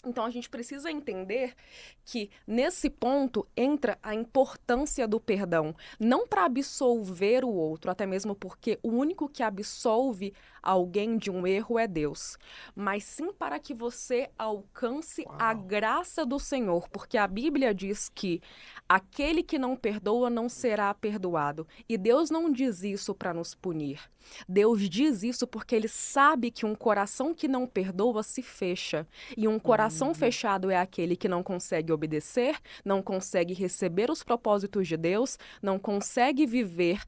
Então, a gente precisa entender que, nesse ponto, entra a importância do perdão. Não para absolver o outro, até mesmo porque o único que absolve alguém de um erro é Deus. Mas sim para que você alcance a Uau. graça do Senhor. Porque a Bíblia diz que aquele que não perdoa não será perdoado. E Deus não diz isso para nos punir. Deus diz isso porque Ele sabe que um coração que não perdoa se fecha. E um coração Uhum. fechado é aquele que não consegue obedecer, não consegue receber os propósitos de Deus, não consegue viver,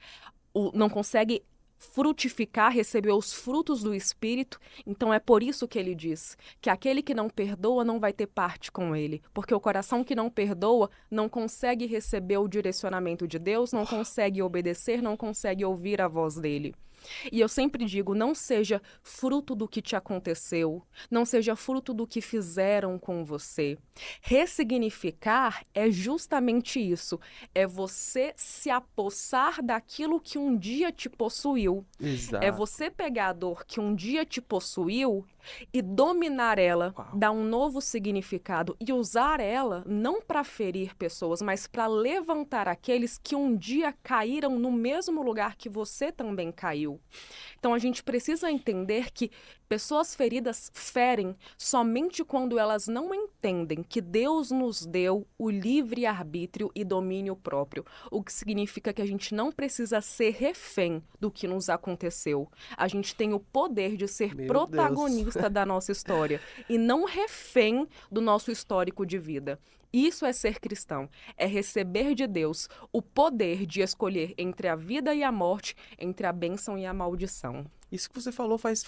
não consegue frutificar, receber os frutos do Espírito. Então é por isso que ele diz que aquele que não perdoa não vai ter parte com ele, porque o coração que não perdoa não consegue receber o direcionamento de Deus, não consegue obedecer, não consegue ouvir a voz dele. E eu sempre digo, não seja fruto do que te aconteceu, não seja fruto do que fizeram com você. Ressignificar é justamente isso, é você se apossar daquilo que um dia te possuiu. É Exato. você pegar a dor que um dia te possuiu e dominar ela, Uau. dar um novo significado e usar ela não para ferir pessoas, mas para levantar aqueles que um dia caíram no mesmo lugar que você também caiu. Então a gente precisa entender que pessoas feridas ferem somente quando elas não entendem que Deus nos deu o livre-arbítrio e domínio próprio, o que significa que a gente não precisa ser refém do que nos aconteceu. A gente tem o poder de ser Meu Deus. protagonista da nossa história e não refém do nosso histórico de vida. Isso é ser cristão, é receber de Deus o poder de escolher entre a vida e a morte, entre a bênção e a maldição. Isso que você falou faz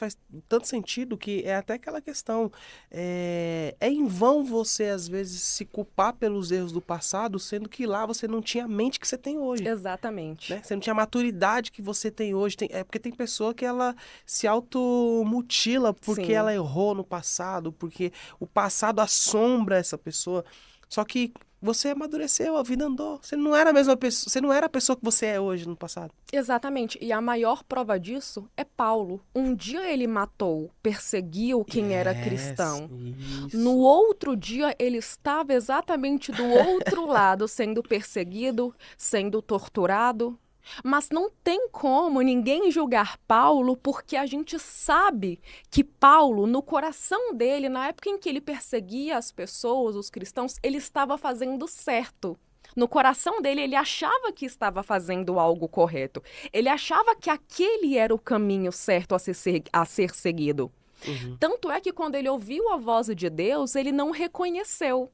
tanto sentido que é até aquela questão. É em vão você, às vezes, se culpar pelos erros do passado, sendo que lá você não tinha a mente que você tem hoje. Exatamente. Né? Você não tinha a maturidade que você tem hoje. É porque tem pessoa que ela se automutila porque Sim. ela errou no passado, porque o passado assombra essa pessoa. Só que você amadureceu, a vida andou. Você não era a mesma pessoa, você não era a pessoa que você é hoje no passado. Exatamente. E a maior prova disso é Paulo. Um dia ele matou, perseguiu quem era Yes, cristão. No isso. outro dia ele estava exatamente do outro lado, sendo perseguido, sendo torturado. Mas não tem como ninguém julgar Paulo, porque a gente sabe que Paulo, no coração dele, na época em que ele perseguia as pessoas, os cristãos, ele estava fazendo certo. No coração dele, ele achava que estava fazendo algo correto. Ele achava que aquele era o caminho certo a ser seguido. Uhum. Tanto é que quando ele ouviu a voz de Deus, ele não reconheceu.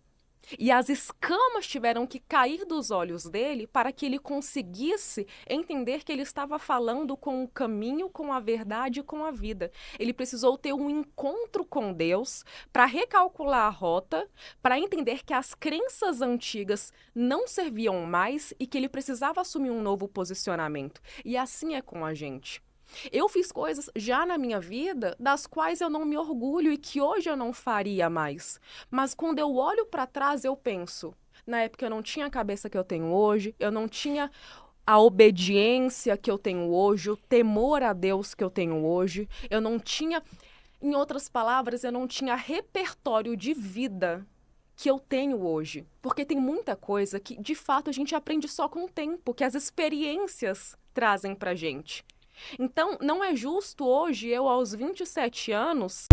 E as escamas tiveram que cair dos olhos dele para que ele conseguisse entender que ele estava falando com o caminho, com a verdade e com a vida. Ele precisou ter um encontro com Deus para recalcular a rota, para entender que as crenças antigas não serviam mais e que ele precisava assumir um novo posicionamento. E assim é com a gente. Eu fiz coisas já na minha vida das quais eu não me orgulho e que hoje eu não faria mais. Mas quando eu olho para trás, eu penso, na época eu não tinha a cabeça que eu tenho hoje, eu não tinha a obediência que eu tenho hoje, o temor a Deus que eu tenho hoje, eu não tinha, em outras palavras, eu não tinha repertório de vida que eu tenho hoje. Porque tem muita coisa que, de fato, a gente aprende só com o tempo, que as experiências trazem pra gente. Então, não é justo hoje, eu aos 27 anos,